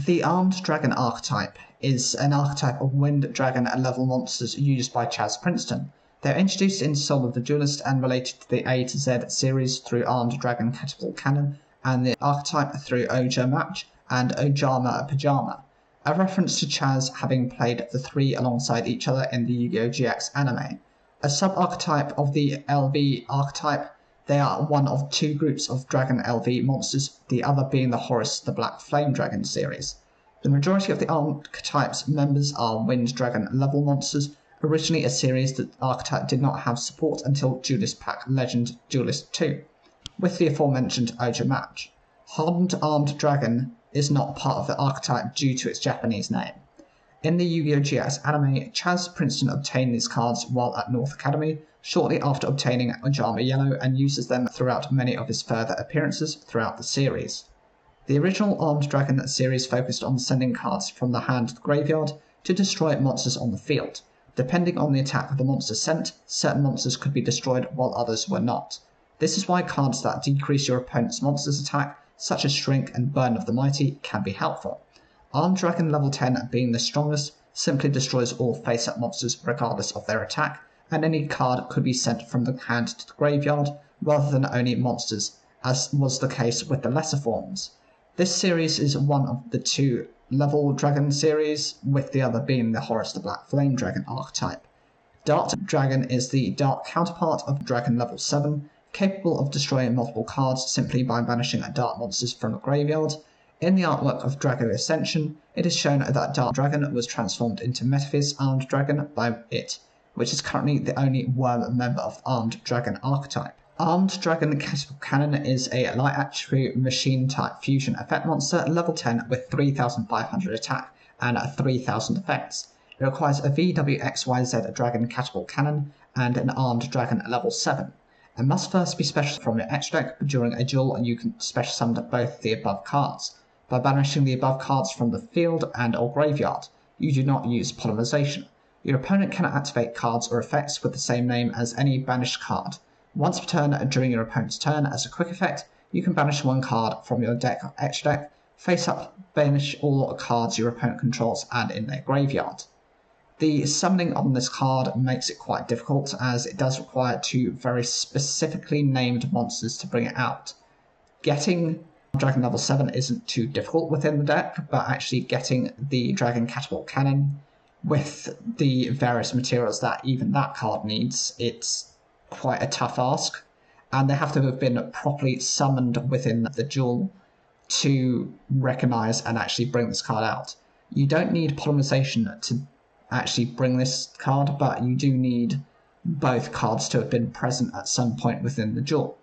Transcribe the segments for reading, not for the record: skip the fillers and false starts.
The Armed Dragon archetype is an archetype of Wind Dragon level monsters used by Chaz Princeton. They're introduced in Soul of the Duelist and related to the A to Z series through Armed Dragon Catapult Cannon, and the archetype through Oja Match and Ojama Pajama, a reference to Chaz having played the three alongside each other in the Yu-Gi-Oh! GX anime. A sub-archetype of the LV archetype, they are one of two groups of Dragon LV monsters, the other being the Horus the Black Flame Dragon series. The majority of the archetype's members are Wind Dragon level monsters, originally a series that the archetype did not have support until Duelist Pack Legend Duelist 2, with the aforementioned Oja Match. Hardened Armed Dragon is not part of the archetype due to its Japanese name. In the Yu-Gi-Oh! GX anime, Chaz Princeton obtained these cards while at North Academy, shortly after obtaining Ojama Yellow, and uses them throughout many of his further appearances throughout the series. The original Armed Dragon series focused on sending cards from the hand to the graveyard to destroy monsters on the field. Depending on the attack of the monster sent, certain monsters could be destroyed while others were not. This is why cards that decrease your opponent's monster's attack, such as Shrink and Burn of the Mighty, can be helpful. Armed Dragon level 10 being the strongest, simply destroys all face-up monsters regardless of their attack, and any card could be sent from the hand to the graveyard rather than only monsters, as was the case with the lesser forms. This series is one of the two level Dragon series, with the other being the Horus the Black Flame Dragon archetype. Dart Dragon is the dark counterpart of Dragon level 7, capable of destroying multiple cards simply by banishing Dart monsters from the graveyard. In the artwork of Dragon Ascension, it is shown that Dart Dragon was transformed into Metaphys Armed Dragon by it, which is currently the only worm member of the Armed Dragon archetype. Armed Dragon Catapult Cannon is a light attribute machine type fusion effect monster level 10 with 3500 attack and 3000 effects. It requires a VWXYZ Dragon Catapult Cannon and an Armed Dragon level 7. It must first be special from your extra deck, but during a duel you can special summon both the above cards. By banishing the above cards from the field and or graveyard, you do not use polymerization. Your opponent cannot activate cards or effects with the same name as any banished card. Once per turn during your opponent's turn, as a quick effect, you can banish one card from your deck or extra deck, face up, banish all cards your opponent controls and in their graveyard. The summoning on this card makes it quite difficult, as it does require two very specifically named monsters to bring it out. Getting Dragon level 7 isn't too difficult within the deck, but actually getting the Dragon Catapult Cannon with the various materials that even that card needs, it's quite a tough ask, and they have to have been properly summoned within the duel to recognize and actually bring this card out. You don't need polymerization to actually bring this card, but you do need both cards to have been present at some point within the duel.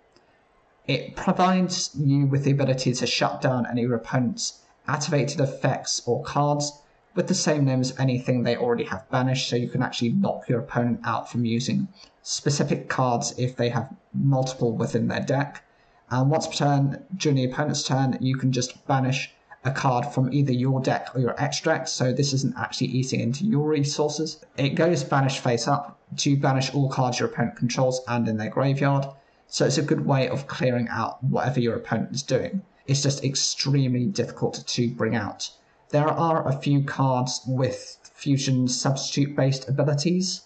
It provides you with the ability to shut down any of your opponent's activated effects or cards with the same name as anything they already have banished, so you can actually knock your opponent out from using specific cards if they have multiple within their deck. And once per turn, during the opponent's turn, you can just banish a card from either your deck or your extra deck, so this isn't actually eating into your resources. It goes banish face up to banish all cards your opponent controls and in their graveyard, so it's a good way of clearing out whatever your opponent is doing. It's just extremely difficult to bring out. There are a few cards with fusion substitute based abilities,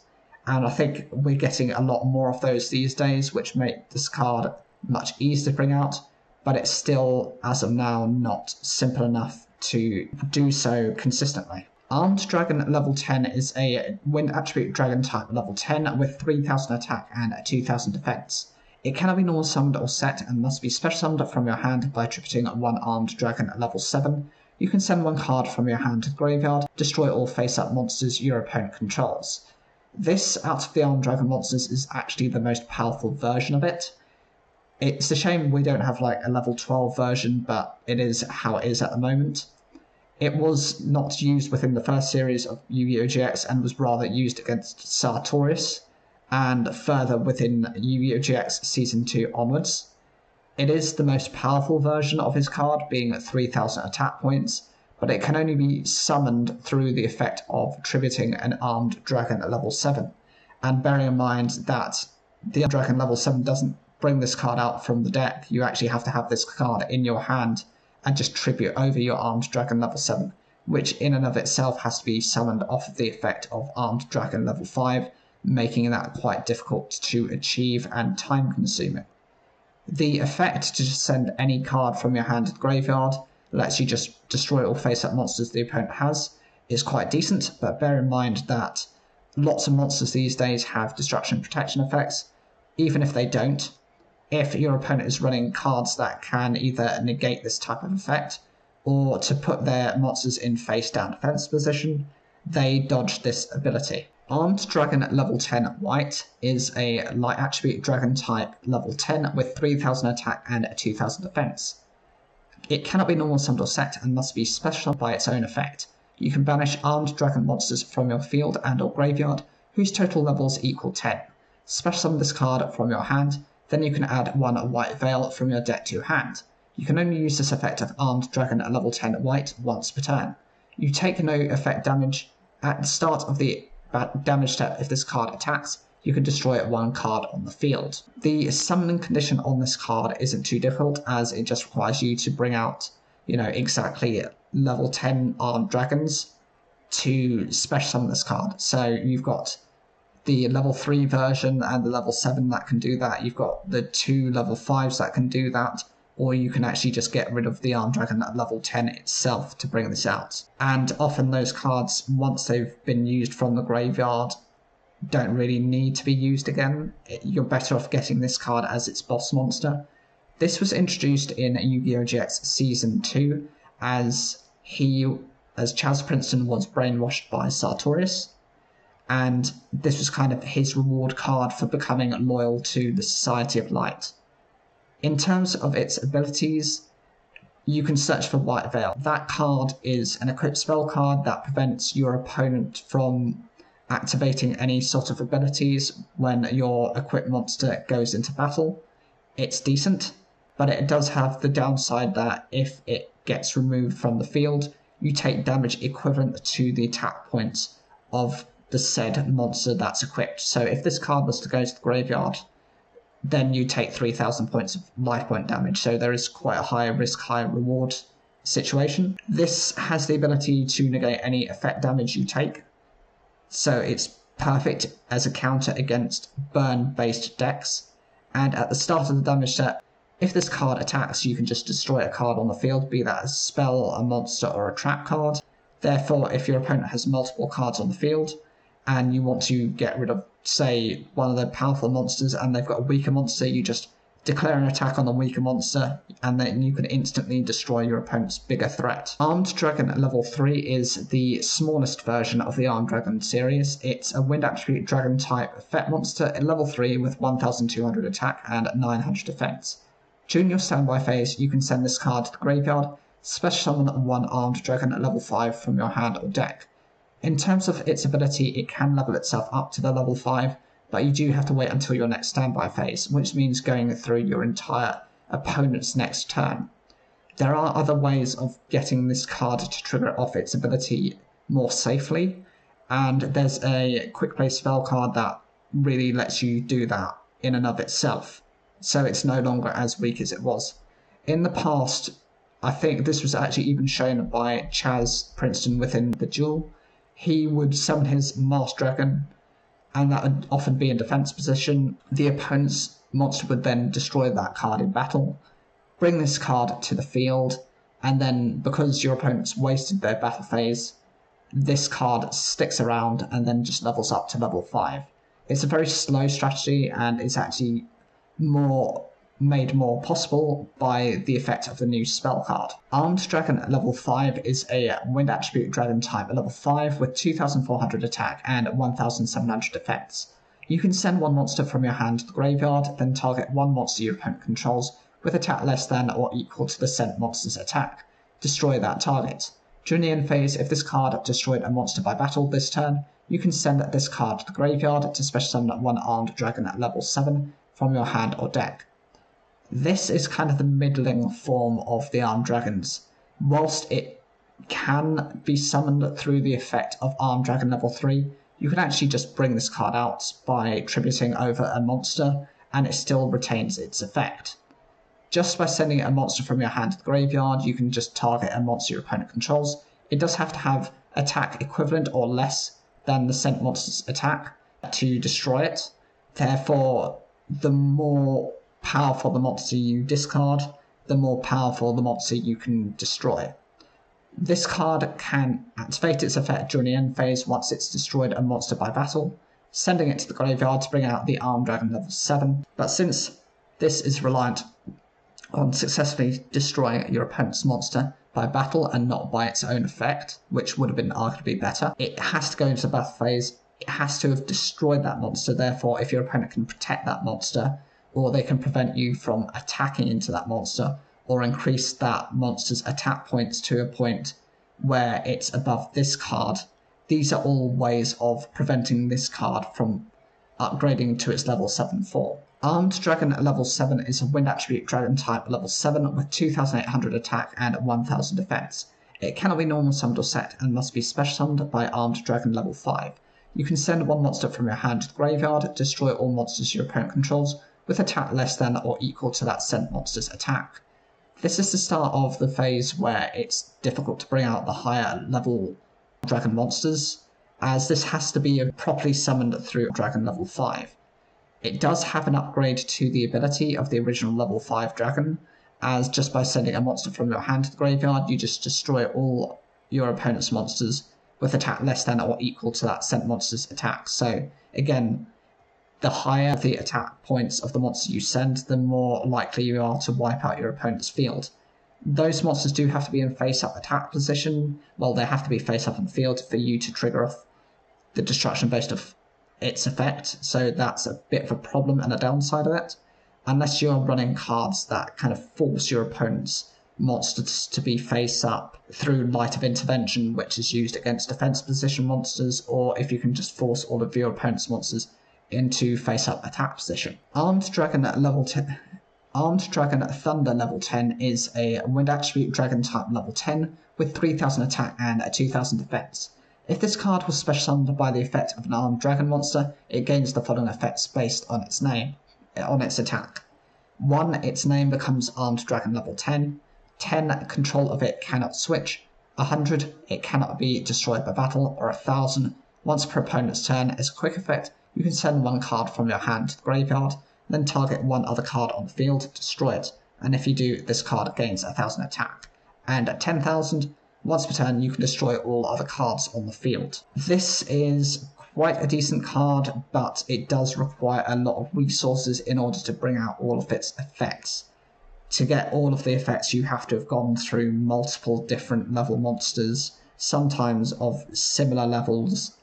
and I think we're getting a lot more of those these days, which make this card much easier to bring out, but it's still, as of now, not simple enough to do so consistently. Armed Dragon level 10 is a Wind Attribute Dragon type level 10 with 3000 attack and 2000 effects. It cannot be normal summoned or set and must be special summoned from your hand by attributing one Armed Dragon level 7. You can send one card from your hand to the graveyard, destroy all face-up monsters your opponent controls. This, out of the Armed Dragon monsters, is actually the most powerful version of it. It's a shame we don't have like a level 12 version, but it is how it is at the moment. It was not used within the first series of Yu-Gi-Oh! GX and was rather used against Sartorius, and further within Yu-Gi-Oh! GX Season 2 onwards. It is the most powerful version of his card, being at 3000 attack points, but it can only be summoned through the effect of attributing an Armed Dragon at level 7. And bearing in mind that the Armed Dragon level 7 doesn't bring this card out from the deck, you actually have to have this card in your hand and just tribute over your Armed Dragon level 7, which in and of itself has to be summoned off of the effect of Armed Dragon level 5, making that quite difficult to achieve and time consuming. The effect to just send any card from your hand to the graveyard lets you just destroy all face-up monsters the opponent has, is quite decent, but bear in mind that lots of monsters these days have destruction protection effects. Even if they don't, if your opponent is running cards that can either negate this type of effect or to put their monsters in face-down defense position, they dodge this ability. Armed Dragon level 10 white is a light attribute dragon type level 10 with 3000 attack and 2000 defense. It cannot be normal summoned or set and must be special by its own effect. You can banish armed dragon monsters from your field and or graveyard whose total levels equal 10. Special summon this card from your hand, then you can add one white veil from your deck to your hand. You can only use this effect of Armed Dragon at level 10 white once per turn. You take no effect damage. At the start of the damage step, if this card attacks, you can destroy one card on the field. The summoning condition on this card isn't too difficult, as it just requires you to bring out, exactly level 10 Armed Dragons to special summon this card. So you've got the level 3 version and the level 7 that can do that. You've got the 2 level 5s that can do that, or you can actually just get rid of the Armed Dragon at level 10 itself to bring this out. And often those cards, once they've been used from the graveyard, don't really need to be used again. You're better off getting this card as its boss monster. This was introduced in Yu-Gi-Oh! GX Season 2 as Chaz Princeton was brainwashed by Sartorius, and this was kind of his reward card for becoming loyal to the Society of Light. In terms of its abilities, you can search for White Veil. That card is an equipped spell card that prevents your opponent from activating any sort of abilities when your equipped monster goes into battle. It's decent, but it does have the downside that if it gets removed from the field, you take damage equivalent to the attack points of the said monster that's equipped. So if this card was to go to the graveyard, then you take 3000 points of life point damage. So there is quite a high risk, high reward situation. This has the ability to negate any effect damage you take. So it's perfect as a counter against burn-based decks. And at the start of the damage step, if this card attacks, you can just destroy a card on the field, be that a spell, a monster, or a trap card. Therefore, if your opponent has multiple cards on the field, and you want to get rid of, say, one of the powerful monsters and they've got a weaker monster, you just declare an attack on the weaker monster, and then you can instantly destroy your opponent's bigger threat. Armed Dragon level 3 is the smallest version of the Armed Dragon series. It's a wind attribute dragon type effect monster at level 3 with 1200 attack and 900 defense. During your standby phase, you can send this card to the graveyard, special summon one Armed Dragon at level 5 from your hand or deck. In terms of its ability, it can level itself up to the level 5, but you do have to wait until your next standby phase, which means going through your entire opponent's next turn. There are other ways of getting this card to trigger off its ability more safely, and there's a quick play spell card that really lets you do that in and of itself, so it's no longer as weak as it was. In the past, I think this was actually even shown by Chaz Princeton within the duel. He would summon his Masked Dragon, and that would often be in defense position. The opponent's monster would then destroy that card in battle, bring this card to the field, and then because your opponent's wasted their battle phase, this card sticks around and then just levels up to level 5. It's a very slow strategy, and it's actually made more possible by the effect of the new spell card. Armed Dragon at level 5 is a wind attribute dragon type at level 5 with 2400 attack and 1700 defense. You can send one monster from your hand to the graveyard, then target one monster your opponent controls with attack less than or equal to the sent monster's attack. Destroy that target. During the end phase, if this card destroyed a monster by battle this turn, you can send this card to the graveyard to special summon one Armed Dragon at level 7 from your hand or deck. This is kind of the middling form of the Armed Dragons. Whilst it can be summoned through the effect of Armed Dragon level 3, you can actually just bring this card out by tributing over a monster, and it still retains its effect. Just by sending a monster from your hand to the graveyard, you can just target a monster your opponent controls. It does have to have attack equivalent or less than the sent monster's attack to destroy it. Therefore, the more powerful the monster you discard, the more powerful the monster you can destroy. This card can activate its effect during the end phase once it's destroyed a monster by battle, sending it to the graveyard to bring out the Armed Dragon level 7. But since this is reliant on successfully destroying your opponent's monster by battle and not by its own effect, which would have been arguably better, it has to go into the battle phase. It has to have destroyed that monster. Therefore, if your opponent can protect that monster, or they can prevent you from attacking into that monster, or increase that monster's attack points to a point where it's above this card, these are all ways of preventing this card from upgrading to its level 7 form. Armed Dragon level 7 is a wind attribute dragon type level 7 with 2800 attack and 1000 defense. It cannot be normal summoned or set and must be special summoned by Armed Dragon level 5. You can send one monster from your hand to the graveyard, destroy all monsters your opponent controls with attack less than or equal to that sent monster's attack. This is the start of the phase where it's difficult to bring out the higher level dragon monsters, as this has to be properly summoned through Dragon level 5. It does have an upgrade to the ability of the original level 5 dragon, as just by sending a monster from your hand to the graveyard, you just destroy all your opponent's monsters with attack less than or equal to that sent monster's attack. So again, the higher the attack points of the monster you send, the more likely you are to wipe out your opponent's field. Those monsters do have to be in face-up attack position. Well, they have to be face-up on the field for you to trigger off the destruction based of its effect, so that's a bit of a problem and a downside of it, unless you're running cards that kind of force your opponent's monsters to be face-up through Light of Intervention, which is used against defense position monsters, or if you can just force all of your opponent's monsters into face-up attack position. Armed Dragon Thunder level 10 is a wind attribute dragon type level 10 with 3000 attack and a 2000 defense. If this card was special summoned by the effect of an armed dragon monster, it gains the following effects based on its name, on its attack. 1. Its name becomes Armed Dragon level 10. 10. Control of it cannot switch. 100. It cannot be destroyed by battle. Or 1000. Once per opponent's turn, as a quick effect, you can send one card from your hand to the graveyard, then target one other card on the field, destroy it, and if you do, this card gains 1000 attack. And at 10,000, once per turn, you can destroy all other cards on the field. This is quite a decent card, but it does require a lot of resources in order to bring out all of its effects. To get all of the effects, you have to have gone through multiple different level monsters, sometimes of similar levels,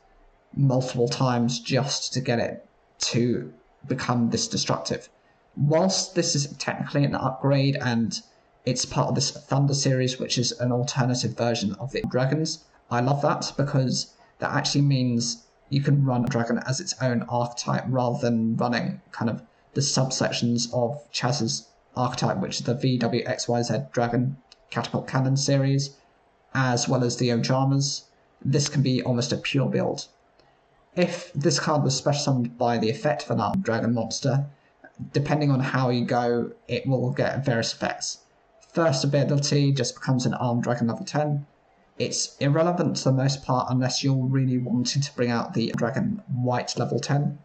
multiple times just to get it to become this destructive. Whilst this is technically an upgrade and it's part of this Thunder series, which is an alternative version of the dragons, I love that because that actually means you can run a dragon as its own archetype rather than running kind of the subsections of Chaz's archetype, which is the VWXYZ Dragon Catapult Cannon series, as well as the Ojamas. This can be almost a pure build. If this card was special summoned by the effect of an armed dragon monster, depending on how you go, it will get various effects. First ability just becomes an armed dragon level 10. It's irrelevant to the most part unless you're really wanting to bring out the dragon white level 10.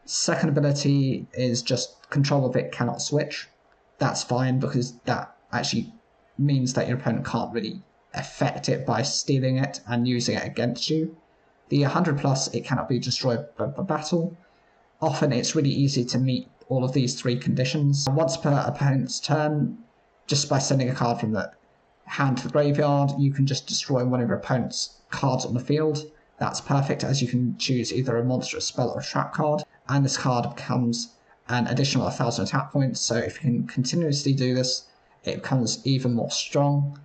Second ability is just control of it cannot switch. That's fine because that actually means that your opponent can't really affect it by stealing it and using it against you. The 100+, it cannot be destroyed by battle. Often it's really easy to meet all of these three conditions. Once per opponent's turn, just by sending a card from the hand to the graveyard, you can just destroy one of your opponent's cards on the field. That's perfect, as you can choose either a monster, a spell, or a trap card, and this card becomes an additional 1000 attack points, so if you can continuously do this, it becomes even more strong.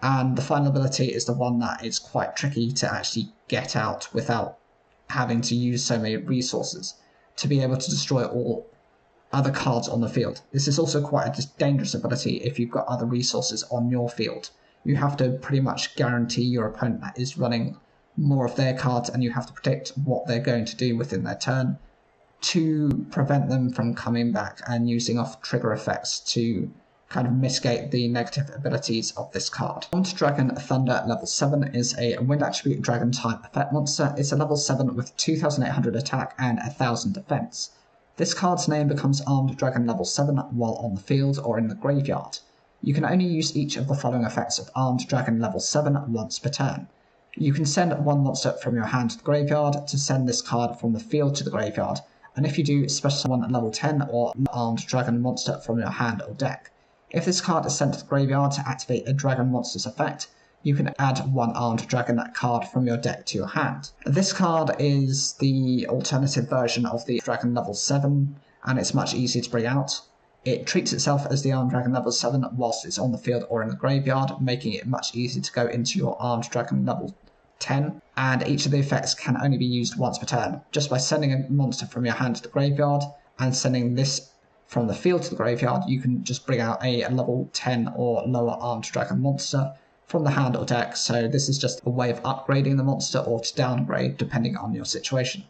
And the final ability is the one that is quite tricky to actually get out without having to use so many resources, to be able to destroy all other cards on the field. This is also quite a dangerous ability if you've got other resources on your field. You have to pretty much guarantee your opponent is running more of their cards, and you have to predict what they're going to do within their turn to prevent them from coming back and using off trigger effects to kind of mitigate the negative abilities of this card. Armed Dragon Thunder level 7 is a wind attribute dragon type effect monster. It's a level 7 with 2800 attack and 1000 defense. This card's name becomes Armed Dragon level 7 while on the field or in the graveyard. You can only use each of the following effects of Armed Dragon level 7 once per turn. You can send one monster from your hand to the graveyard to send this card from the field to the graveyard, and if you do, special summon level 10 or Armed Dragon monster from your hand or deck. If this card is sent to the graveyard to activate a dragon monster's effect, you can add one Armed Dragon card from your deck to your hand. This card is the alternative version of the Dragon level 7, and it's much easier to bring out. It treats itself as the Armed Dragon level 7 whilst it's on the field or in the graveyard, making it much easier to go into your Armed Dragon level 10, and each of the effects can only be used once per turn. Just by sending a monster from your hand to the graveyard and sending this from the field to the graveyard, you can just bring out a level 10 or lower Armed Dragon monster from the hand or deck, so this is just a way of upgrading the monster or to downgrade depending on your situation.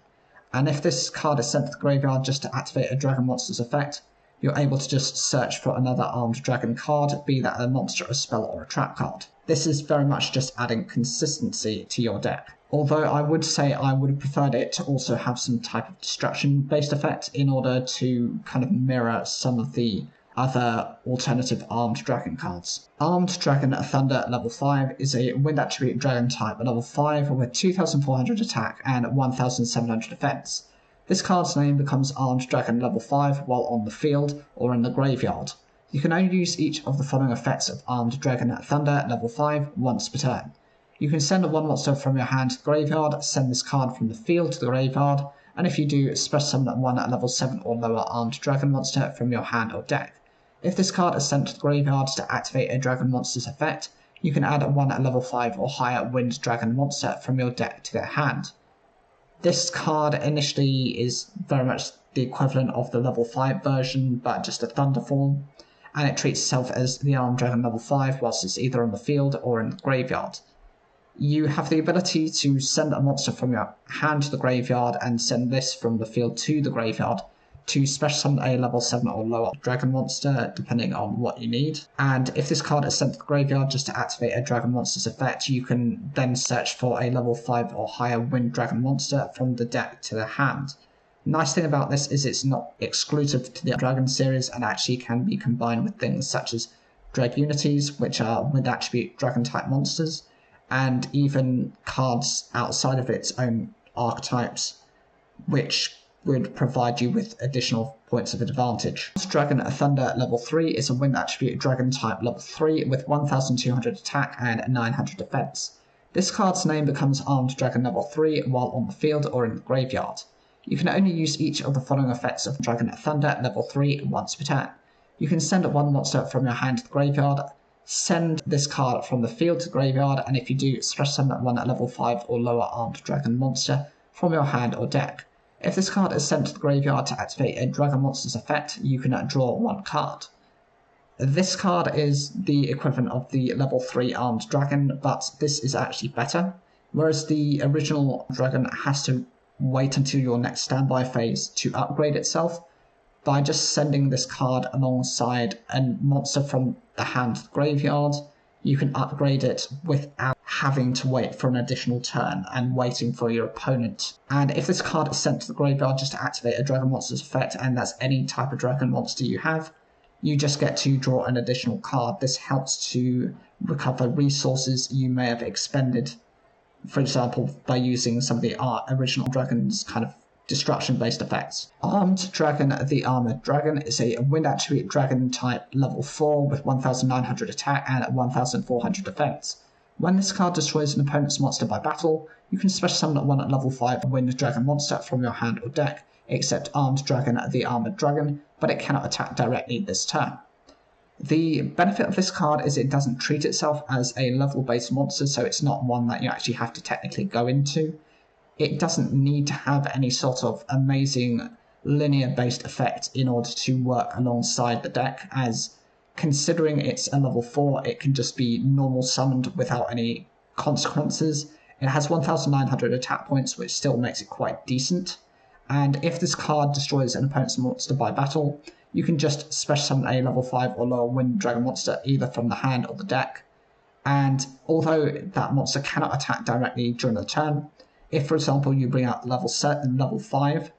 And if this card is sent to the graveyard just to activate a dragon monster's effect, you're able to just search for another Armed Dragon card, be that a monster, a spell, or a trap card. This is very much just adding consistency to your deck. Although I would say I would have preferred it to also have some type of destruction-based effect in order to kind of mirror some of the other alternative Armed Dragon cards. Armed Dragon Thunder level 5 is a wind attribute dragon type level 5 with 2400 attack and 1700 defense. This card's name becomes Armed Dragon level 5 while on the field or in the graveyard. You can only use each of the following effects of Armed Dragon Thunder level 5 once per turn. You can send one monster from your hand to the graveyard, send this card from the field to the graveyard, and if you do, special summon one level 7 or lower Armed Dragon monster from your hand or deck. If this card is sent to the graveyard to activate a dragon monster's effect, you can add one level 5 or higher wind dragon monster from your deck to their hand. This card initially is very much the equivalent of the level 5 version, but just a thunder form, and it treats itself as the Armed Dragon level 5 whilst it's either on the field or in the graveyard. You have the ability to send a monster from your hand to the graveyard and send this from the field to the graveyard to special summon a level 7 or lower dragon monster, depending on what you need. And if this card is sent to the graveyard just to activate a dragon monster's effect, you can then search for a level 5 or higher wind dragon monster from the deck to the hand. Nice thing about this is it's not exclusive to the Dragon series and actually can be combined with things such as Dread Unities, which are wind attribute dragon type monsters, and even cards outside of its own archetypes, which would provide you with additional points of advantage. Dragon Thunder level 3 is a wind attribute dragon type level 3 with 1200 attack and 900 defense. This card's name becomes Armed Dragon level 3 while on the field or in the graveyard. You can only use each of the following effects of Dragon Thunder level 3 once per turn. You can send one monster from your hand to the graveyard, send this card from the field to the graveyard, and if you do, special summon one level 5 or lower Armed Dragon monster from your hand or deck. If this card is sent to the graveyard to activate a dragon monster's effect, you can draw one card. This card is the equivalent of the level 3 Armed Dragon, but this is actually better. Whereas the original dragon has to wait until your next standby phase to upgrade itself, by just sending this card alongside a monster from the hand to the graveyard, you can upgrade it without having to wait for an additional turn and waiting for your opponent. And if this card is sent to the graveyard just to activate a dragon monster's effect, and that's any type of dragon monster you have, you just get to draw an additional card. This helps to recover resources you may have expended, for example, by using some of the original dragon's kind of destruction-based effects. Armed Dragon the Armored Dragon is a wind attribute dragon type level 4 with 1900 attack and 1400 defense. When this card destroys an opponent's monster by battle, you can special summon one level 5 wind dragon monster from your hand or deck, except Armed Dragon the Armored Dragon, but it cannot attack directly this turn. The benefit of this card is it doesn't treat itself as a level-based monster, so it's not one that you actually have to technically go into. It doesn't need to have any sort of amazing linear-based effect in order to work alongside the deck, as considering it's a level 4, it can just be normal summoned without any consequences. It has 1900 attack points, which still makes it quite decent, And if this card destroys an opponent's monster by battle, you can just special summon a level 5 or lower Wind Dragon monster either from the hand or the deck. And although that monster cannot attack directly during the turn, if for example you bring out level 5,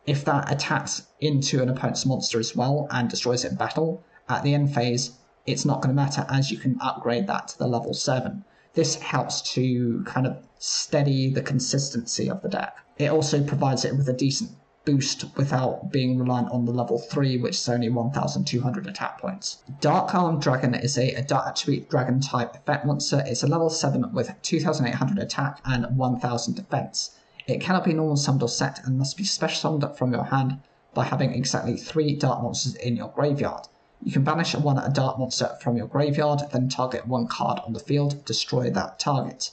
if that attacks into an opponent's monster as well and destroys it in battle, at the end phase, it's not going to matter as you can upgrade that to the level 7. This helps to kind of steady the consistency of the deck. It also provides it with a decent boost without being reliant on the level 3, which is only 1,200 attack points. Dark Armed Dragon is a dark attribute dragon type effect monster. It's a level 7 with 2,800 attack and 1,000 defense. It cannot be normal summoned or set and must be special summoned from your hand by having exactly 3 dark monsters in your graveyard. You can banish one dark monster from your graveyard, then target one card on the field, destroy that target.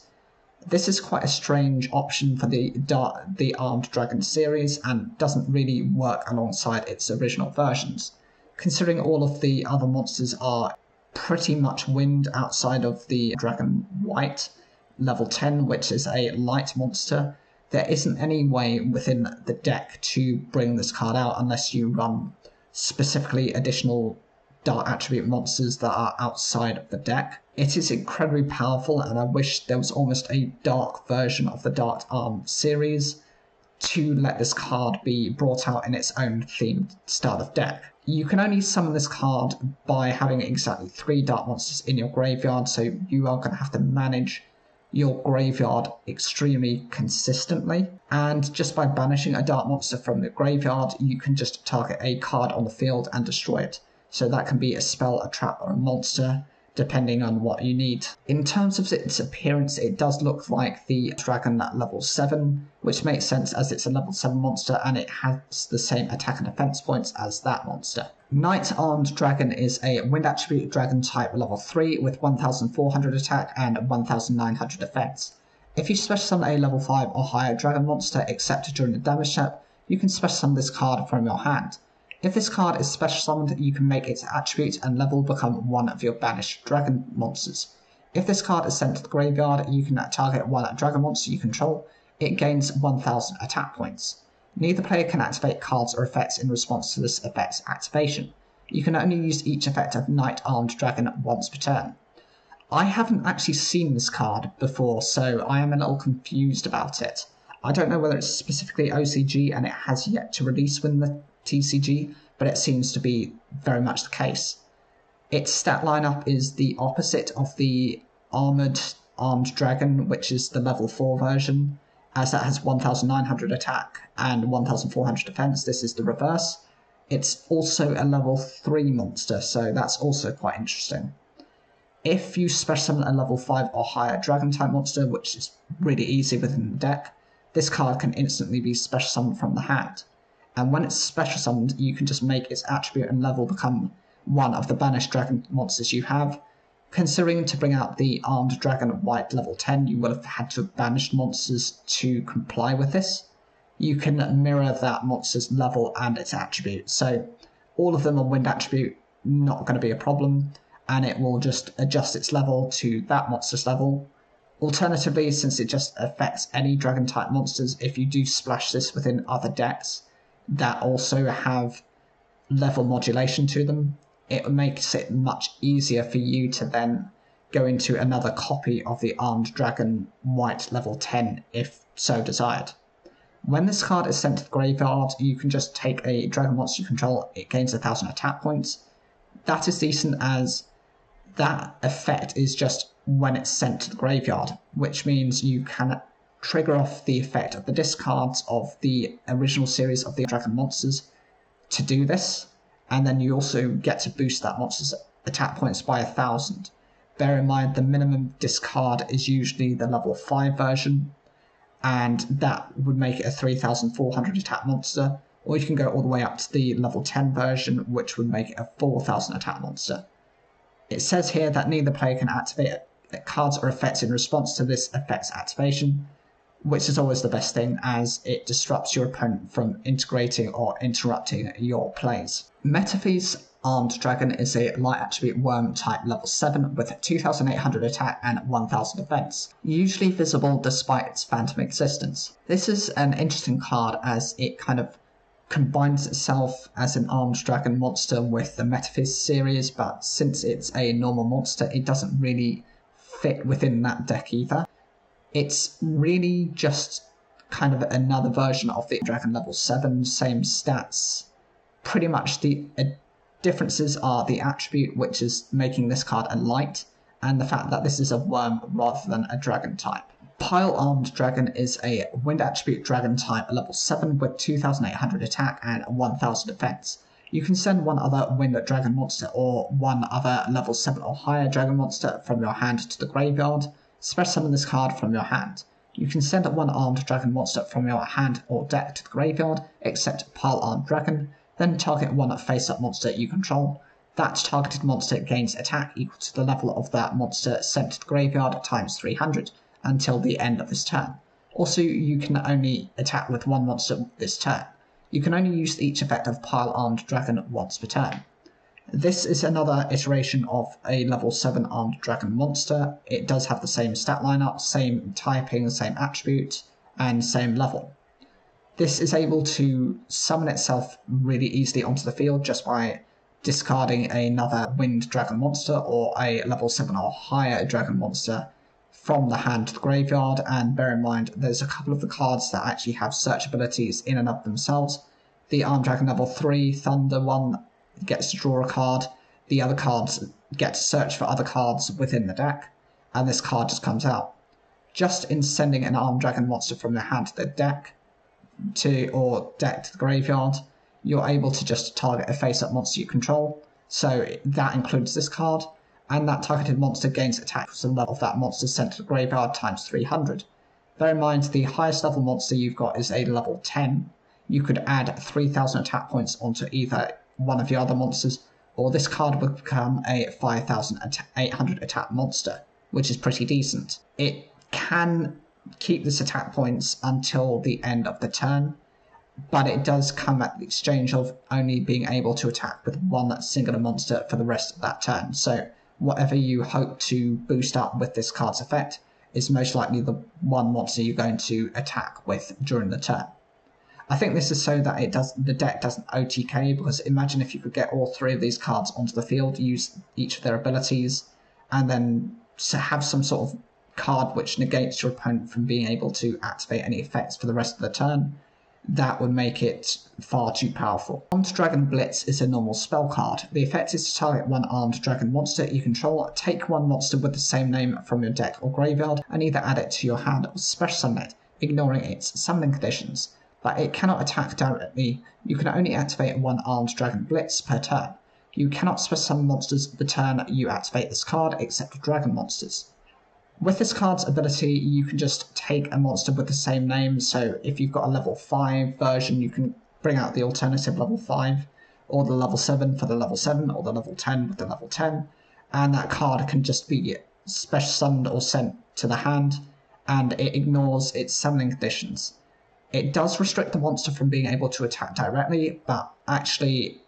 This is quite a strange option for the Armed Dragon series and doesn't really work alongside its original versions. Considering all of the other monsters are pretty much wind outside of the Dragon White, level 10, which is a light monster, there isn't any way within the deck to bring this card out unless you run specifically additional dark attribute monsters that are outside of the deck. It is incredibly powerful, and I wish there was almost a dark version of the Dark Arm series to let this card be brought out in its own themed style of deck. You can only summon this card by having exactly 3 dark monsters in your graveyard, so you are going to have to manage your graveyard extremely consistently, and just by banishing a dark monster from the graveyard, you can just target a card on the field and destroy it. So that can be a spell, a trap, or a monster, depending on what you need. In terms of its appearance, it does look like the dragon at level 7, which makes sense as it's a level 7 monster and it has the same attack and defense points as that monster. Knight Armed Dragon is a wind attribute dragon type level 3 with 1,400 attack and 1,900 defense. If you special summon a level 5 or higher dragon monster except during the damage step, you can special summon this card from your hand. If this card is special summoned, you can make its attribute and level become one of your banished dragon monsters. If this card is sent to the graveyard, you can target one dragon monster you control. It gains 1,000 attack points. Neither player can activate cards or effects in response to this effect's activation. You can only use each effect of Knight Armed Dragon once per turn. I haven't actually seen this card before, so I am a little confused about it. I don't know whether it's specifically OCG and it has yet to release within the TCG, but it seems to be very much the case. Its stat lineup is the opposite of the Armed Dragon, which is the level 4 version, as that has 1,900 attack and 1,400 defense. This is the reverse. It's also a level 3 monster, so that's also quite interesting. If you special summon a level 5 or higher dragon type monster, which is really easy within the deck, this card can instantly be special summoned from the hand. And when it's special summoned, you can just make its attribute and level become one of the banished dragon monsters you have. Considering to bring out the Armed Dragon White level 10, you will have had to have banished monsters to comply with this. You can mirror that monster's level and its attribute. So all of them are wind attribute, not going to be a problem, and it will just adjust its level to that monster's level. Alternatively, since it just affects any dragon type monsters, if you do splash this within other decks that also have level modulation to them, it makes it much easier for you to then go into another copy of the Armed Dragon White level 10 if so desired. When this card is sent to the graveyard, you can just take a dragon monster you control. It gains 1,000 attack points. That is decent, as that effect is just when it's sent to the graveyard, which means you can trigger off the effect of the discards of the original series of the dragon monsters to do this, and then you also get to boost that monster's attack points by 1,000. Bear in mind the minimum discard is usually the level 5 version, and that would make it a 3,400 attack monster, or you can go all the way up to the level 10 version, which would make it a 4,000 attack monster. It says here that neither player can activate cards or effects in response to this effect's activation, which is always the best thing, as it disrupts your opponent from integrating or interrupting your plays. Metaphys Armed Dragon is a light attribute worm type level 7 with 2800 attack and 1000 defense, usually visible despite its phantom existence. This is an interesting card as it kind of combines itself as an Armed Dragon monster with the Metaphys series, but since it's a normal monster, it doesn't really fit within that deck either. It's really just kind of another version of the Dragon level 7, same stats. Pretty much the differences are the attribute, which is making this card a light, and the fact that this is a worm rather than a dragon type. Pile Armed Dragon is a wind attribute dragon type level 7 with 2800 attack and 1000 defense. You can send one other wind dragon monster or one other level 7 or higher dragon monster from your hand to the graveyard. Special summon this card from your hand. You can send one armed dragon monster from your hand or deck to the graveyard, except Pile Armed Dragon, then target one face-up monster you control. That targeted monster gains attack equal to the level of that monster sent to the graveyard times 300 until the end of this turn. Also, you can only attack with one monster this turn. You can only use each effect of Pile Armed Dragon once per turn. This is another iteration of a level 7 Armed Dragon monster. It does have the same stat lineup, same typing, same attribute, and same level. This is able to summon itself really easily onto the field just by discarding another Wind Dragon monster or a level 7 or higher Dragon monster from the hand to the graveyard, and bear in mind there's a couple of the cards that actually have search abilities in and of themselves. The Armed Dragon level 3 Thunder one gets to draw a card, the other cards get to search for other cards within the deck, and this card just comes out. Just in sending an Armed Dragon monster from your hand to the deck, or deck to the graveyard, you're able to just target a face-up monster you control, so that includes this card, and that targeted monster gains attack to the level of that monster sent to the graveyard times 300. Bear in mind, the highest level monster you've got is a level 10. You could add 3000 attack points onto either one of your other monsters, or this card would become a 5800 attack monster, which is pretty decent. It can keep this attack points until the end of the turn, but it does come at the exchange of only being able to attack with one singular monster for the rest of that turn. So whatever you hope to boost up with this card's effect is most likely the one monster you're going to attack with during the turn. I think this is so that the deck doesn't OTK, because imagine if you could get all three of these cards onto the field, use each of their abilities, and then have some sort of card which negates your opponent from being able to activate any effects for the rest of the turn. That would make it far too powerful. Armed Dragon Blitz is a normal spell card. The effect is to target one Armed Dragon monster you control, take one monster with the same name from your deck or graveyard, and either add it to your hand or special summon it, ignoring its summoning conditions. But it cannot attack directly. You can only activate one Armed Dragon Blitz per turn. You cannot special summon monsters the turn you activate this card, except dragon monsters. With this card's ability, you can just take a monster with the same name, so if you've got a level 5 version, you can bring out the alternative level 5, or the level 7 for the level 7, or the level 10 with the level 10, and that card can just be special summoned or sent to the hand, and it ignores its summoning conditions. It does restrict the monster from being able to attack directly, but actually,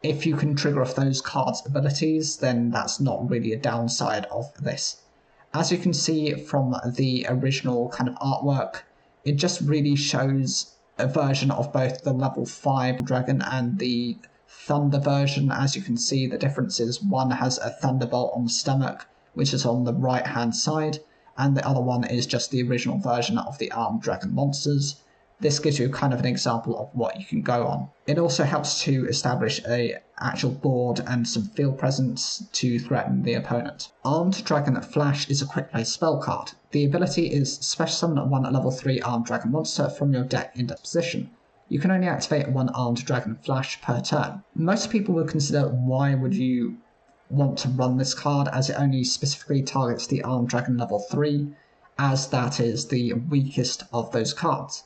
if you can trigger off those cards' abilities, then that's not really a downside of this. As you can see from the original kind of artwork, it just really shows a version of both the level 5 dragon and the thunder version. As you can see, the difference is one has a thunderbolt on the stomach, which is on the right hand side, and the other one is just the original version of the Armed Dragon monsters. This gives you kind of an example of what you can go on. It also helps to establish an actual board and some field presence to threaten the opponent. Armed Dragon Flash is a quick play spell card. The ability is special summon one level 3 Armed Dragon monster from your deck into position. You can only activate one Armed Dragon Flash per turn. Most people would consider, why would you want to run this card, as it only specifically targets the Armed Dragon level 3, as that is the weakest of those cards.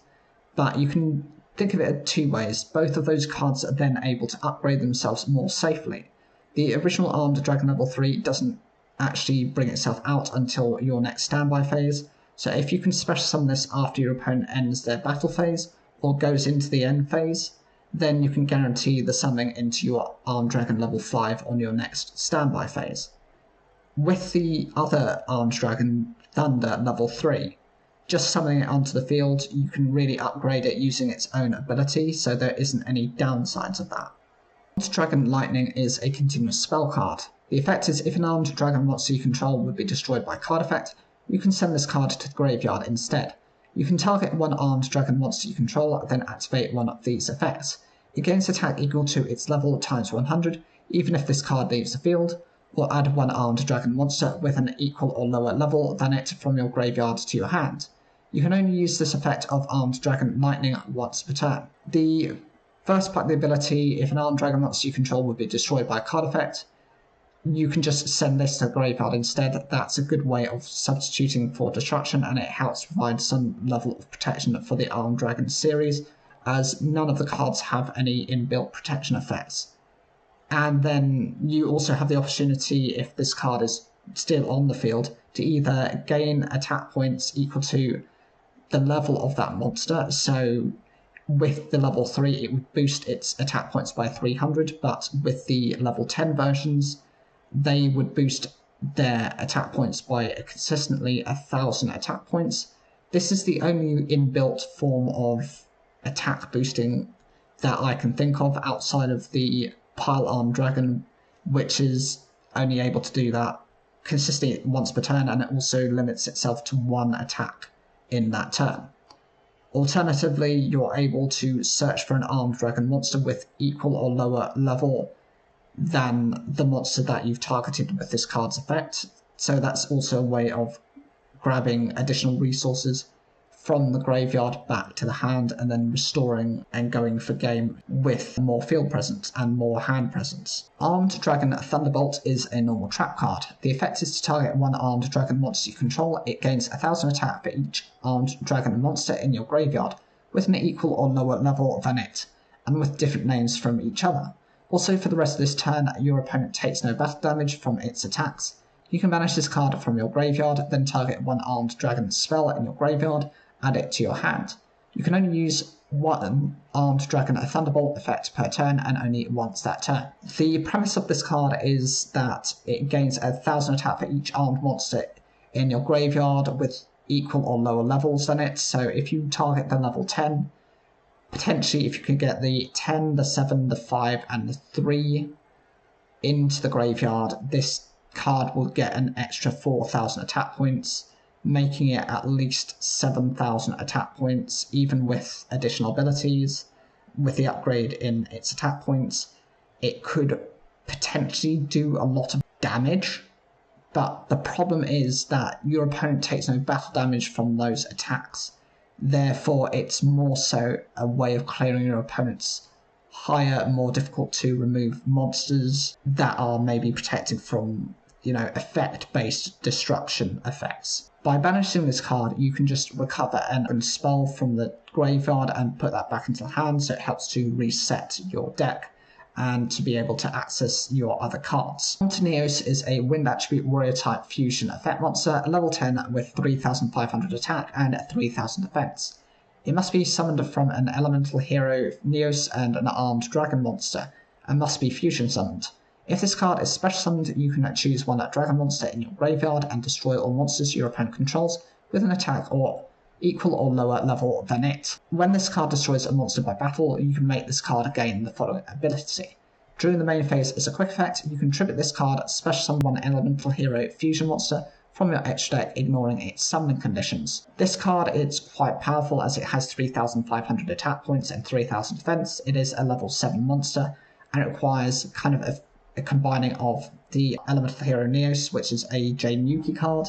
But you can think of it two ways. Both of those cards are then able to upgrade themselves more safely. The original Armed Dragon level 3 doesn't actually bring itself out until your next standby phase, so if you can special summon this after your opponent ends their battle phase or goes into the end phase, then you can guarantee the summoning into your Armed Dragon level 5 on your next standby phase. With the other Armed Dragon Thunder level 3, just summoning it onto the field, you can really upgrade it using its own ability, so there isn't any downsides of that. Armed Dragon Lightning is a continuous spell card. The effect is if an Armed Dragon monster you control would be destroyed by a card effect, you can send this card to the graveyard instead. You can target one Armed Dragon monster you control, then activate one of these effects. It gains attack equal to its level times 100, even if this card leaves the field, or add one Armed Dragon monster with an equal or lower level than it from your graveyard to your hand. You can only use this effect of Armed Dragon Lightning once per turn. The first part of the ability, if an Armed Dragon monster you control would be destroyed by a card effect, you can just send this to the graveyard instead. That's a good way of substituting for destruction, and it helps provide some level of protection for the Armed Dragon series, as none of the cards have any inbuilt protection effects. And then you also have the opportunity, if this card is still on the field, to either gain attack points equal to the level of that monster. So with the level 3, it would boost its attack points by 300, but with the level 10 versions, they would boost their attack points by consistently 1,000 attack points. This is the only inbuilt form of attack boosting that I can think of outside of the Pile Armed Dragon, which is only able to do that consistently once per turn, and it also limits itself to one attack in that turn. Alternatively, you're able to search for an Armed Dragon monster with equal or lower level than the monster that you've targeted with this card's effect. So that's also a way of grabbing additional resources from the graveyard back to the hand, and then restoring and going for game with more field presence and more hand presence. Armed Dragon Thunderbolt is a normal trap card. The effect is to target one Armed Dragon monster you control. It gains 1,000 attack for each Armed Dragon monster in your graveyard, with an equal or lower level than it, and with different names from each other. Also, for the rest of this turn, your opponent takes no battle damage from its attacks. You can banish this card from your graveyard, then target one Armed Dragon spell in your graveyard, add it to your hand. You can only use one Armed Dragon Thunderbolt effect per turn, and only once that turn. The premise of this card is that it gains 1,000 attack for each armed monster in your graveyard with equal or lower levels than it. So if you target the level 10, potentially if you can get the 10, the 7, the 5, and the 3 into the graveyard, this card will get an extra 4,000 attack points, making it at least 7,000 attack points, even with additional abilities. With the upgrade in its attack points, it could potentially do a lot of damage, but the problem is that your opponent takes no battle damage from those attacks. Therefore, it's more so a way of clearing your opponent's higher, more difficult to remove monsters that are maybe protected from, effect-based destruction effects. By banishing this card, you can just recover an spell from the graveyard and put that back into the hand, so it helps to reset your deck and to be able to access your other cards. Neos is a Wind Attribute Warrior type fusion effect monster, level 10 with 3,500 attack and 3,000 defense. It must be summoned from an elemental hero, Neos, and an armed dragon monster, and must be fusion summoned. If this card is special summoned, you can choose one dragon monster in your graveyard and destroy all monsters your opponent controls with an attack or equal or lower level than it. When this card destroys a monster by battle, you can make this card gain the following ability. During the main phase as a quick effect, you can tribute this card, special summon one elemental hero fusion monster from your extra deck, ignoring its summoning conditions. This card is quite powerful as it has 3,500 attack points and 3,000 defense. It is a level 7 monster, and it requires kind of a combining of the elemental hero Neos, which is a J-Nuki card,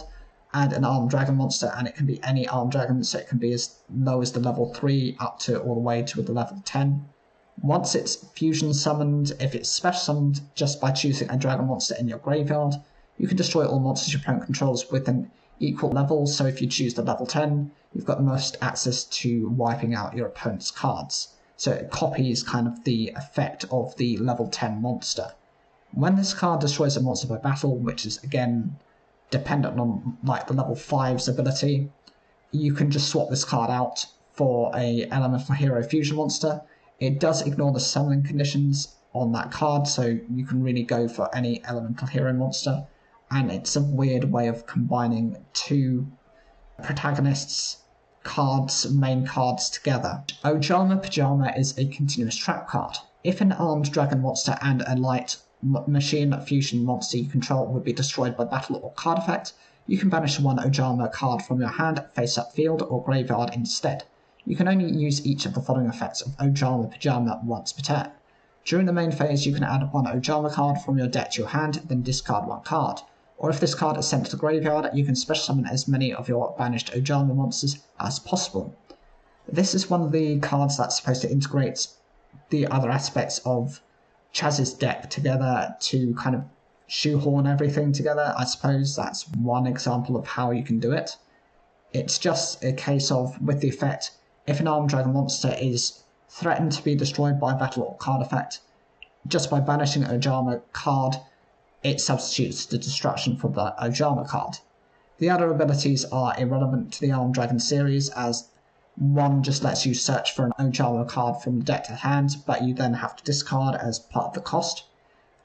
and an armed dragon monster, and it can be any armed dragon, so it can be as low as the level 3 up to all the way to the level 10. Once it's fusion summoned, if it's special summoned just by choosing a dragon monster in your graveyard, you can destroy all monsters your opponent controls with an equal level, so if you choose the level 10, you've got the most access to wiping out your opponent's cards. So it copies kind of the effect of the level 10 monster. When this card destroys a monster by battle, which is again dependent on the level 5's ability, you can just swap this card out for a elemental hero fusion monster. It does ignore the summoning conditions on that card, so you can really go for any elemental hero monster, and it's a weird way of combining two protagonists' main cards together. Ojama Pajama is a continuous trap card. If an armed dragon monster and a light machine fusion monster you control would be destroyed by battle or card effect, you can banish one Ojama card from your hand, face-up field, or graveyard instead. You can only use each of the following effects of Ojama Pajama once per turn. During the main phase, you can add one Ojama card from your deck to your hand, then discard one card. Or if this card is sent to the graveyard, you can special summon as many of your banished Ojama monsters as possible. This is one of the cards that's supposed to integrate the other aspects of Chaz's deck together to kind of shoehorn everything together. I suppose that's one example of how you can do it. It's just a case of, with the effect, if an armed dragon monster is threatened to be destroyed by battle or card effect, just by banishing an Ojama card, it substitutes the destruction for the Ojama card. The other abilities are irrelevant to the Armed Dragon series, as one just lets you search for an Ojama card from the deck to hand, but you then have to discard as part of the cost.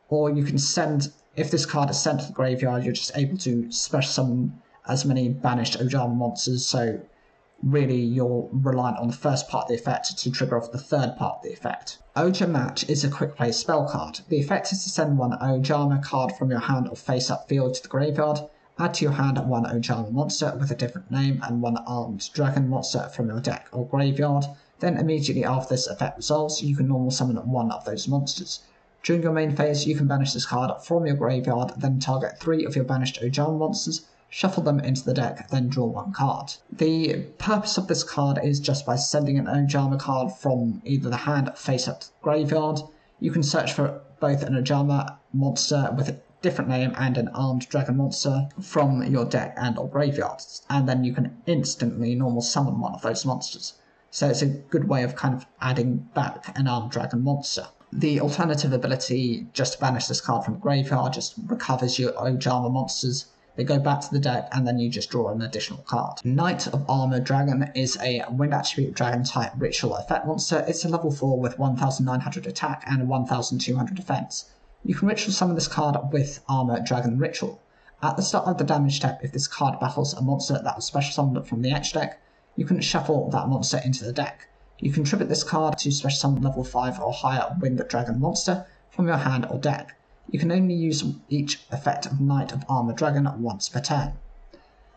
Or you can send, if this card is sent to the graveyard, you're just able to special summon as many banished Ojama monsters, so really you're reliant on the first part of the effect to trigger off the third part of the effect. Oja Match is a quick play spell card. The effect is to send one Ojama card from your hand or face-up field to the graveyard, add to your hand one Ojama monster with a different name and one armed dragon monster from your deck or graveyard, then immediately after this effect resolves, you can normal summon one of those monsters. During your main phase, you can banish this card from your graveyard, then target 3 of your banished Ojama monsters, shuffle them into the deck, then draw one card. The purpose of this card is just by sending an Ojama card from either the hand or face up to the graveyard. You can search for both an Ojama monster with a different name and an armed dragon monster from your deck and or graveyard, and then you can instantly normal summon one of those monsters. So it's a good way of kind of adding back an armed dragon monster. The alternative ability, just to banish this card from the graveyard, just recovers your Ojama monsters. They go back to the deck, and then you just draw an additional card. Knight of Armored Dragon is a wind attribute dragon type ritual effect monster. It's a level 4 with 1900 attack and 1200 defense. You can ritual summon this card with Armored Dragon Ritual. At the start of the damage step, if this card battles a monster that was special summoned from the edge deck, you can shuffle that monster into the deck. You can tribute this card to special summon level 5 or higher wind dragon monster from your hand or deck. You can only use each effect of Knight of Armored Dragon once per turn.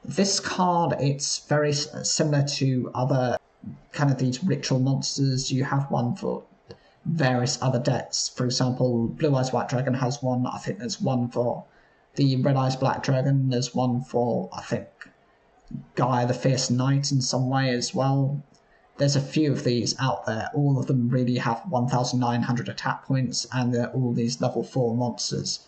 This card, it's very similar to other kind of these ritual monsters. You have one for various other decks. For example, Blue Eyes White Dragon has one. I think there's one for the Red Eyes Black Dragon. There's one for, I think, Gaia the Fierce Knight in some way as well. There's a few of these out there. All of them really have 1900 attack points, and they're all these level 4 monsters.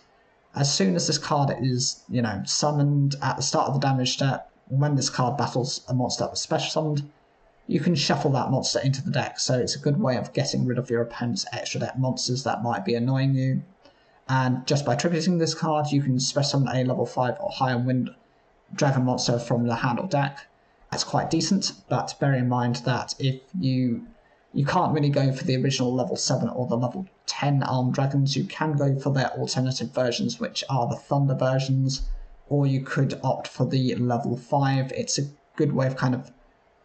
As soon as this card is, summoned at the start of the damage step, when this card battles a monster that was special summoned, you can shuffle that monster into the deck. So it's a good way of getting rid of your opponent's extra deck monsters that might be annoying you. And just by tributing this card, you can special summon a level 5 or higher wind dragon monster from your hand or deck. That's quite decent, but bear in mind that if you can't really go for the original level 7 or the level 10 armed dragons, you can go for their alternative versions, which are the thunder versions, or you could opt for the level 5. It's a good way of kind of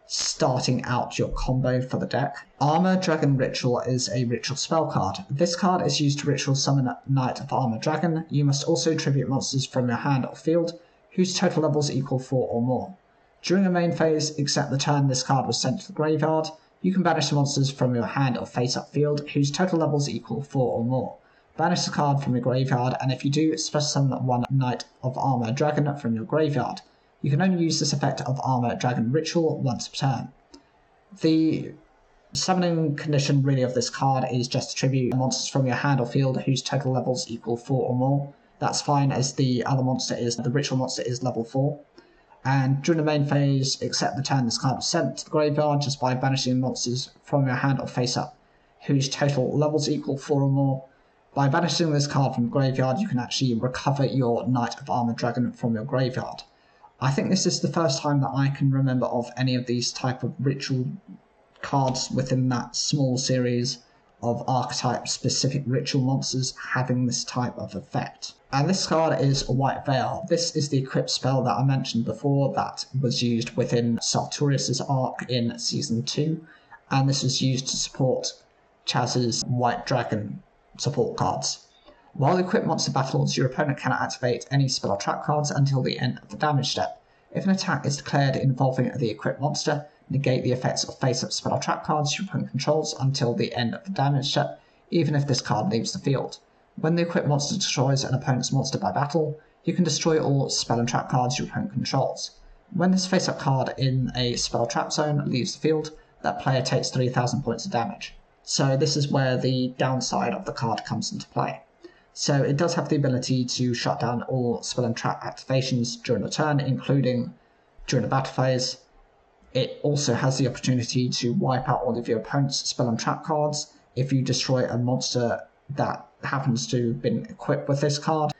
starting out your combo for the deck. Armored Dragon Ritual is a ritual spell card. This card is used to ritual summon Knight of Armored Dragon. You must also tribute monsters from your hand or field, whose total levels equal 4 or more. During the main phase, except the turn this card was sent to the graveyard, you can banish the monsters from your hand or face-up field, whose total levels equal 4 or more. Banish the card from your graveyard, and if you do, special summon one Knight of Armored Dragon from your graveyard. You can only use this effect of Armored Dragon Ritual once per turn. The summoning condition really of this card is just to tribute monsters from your hand or field whose total levels equal 4 or more. That's fine, as the ritual monster is level 4. And during the main phase, except the turn this card was sent to the graveyard, just by banishing monsters from your hand or face up whose total levels equal 4 or more. By banishing this card from the graveyard, you can actually recover your Knight of Armored Dragon from your graveyard. I think this is the first time that I can remember of any of these type of ritual cards within that small series of archetype specific ritual monsters having this type of effect. And this card is White Veil. This is the equip spell that I mentioned before that was used within Sartorius' arc in Season 2, and this was used to support Chaz's White Dragon support cards. While equipped monster battles, your opponent cannot activate any spell or trap cards until the end of the damage step. If an attack is declared involving the equipped monster, negate the effects of face-up spell or trap cards your opponent controls until the end of the damage step, even if this card leaves the field. When the equipped monster destroys an opponent's monster by battle, you can destroy all spell and trap cards your opponent controls. When this face-up card in a spell or trap zone leaves the field, that player takes 3,000 points of damage. So this is where the downside of the card comes into play. So it does have the ability to shut down all spell and trap activations during the turn, including during the battle phase. It also has the opportunity to wipe out all of your opponent's spell and trap cards if you destroy a monster that happens to have been equipped with this card.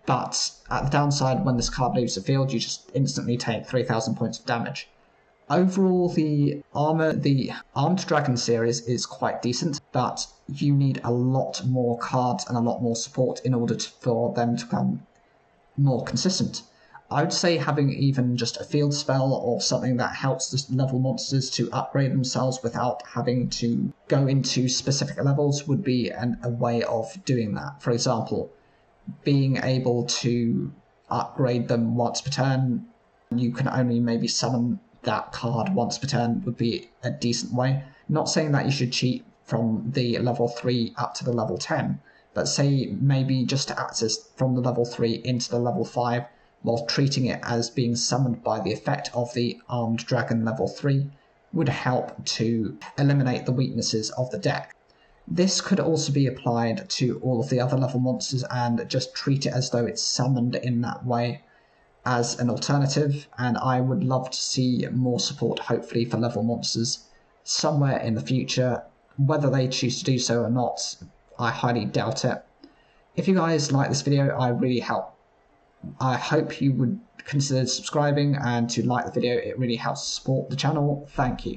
But at the downside, when this card leaves the field, you just instantly take 3,000 points of damage. Overall, the Armed Dragon series is quite decent, but you need a lot more cards and a lot more support in order for them to become more consistent. I would say having even just a field spell or something that helps the level monsters to upgrade themselves without having to go into specific levels would be a way of doing that. For example, being able to upgrade them once per turn, you can only maybe summon that card once per turn would be a decent way. Not saying that you should cheat from the level 3 up to the level 10, but say maybe just to access from the level 3 into the level 5 while treating it as being summoned by the effect of the Armed Dragon level 3 would help to eliminate the weaknesses of the deck. This could also be applied to all of the other level monsters and just treat it as though it's summoned in that way as an alternative, and I would love to see more support hopefully for level monsters somewhere in the future. Whether they choose to do so or not, I highly doubt it. If you guys like this video, I hope you would consider subscribing and to like the video. It really helps support the channel. Thank you.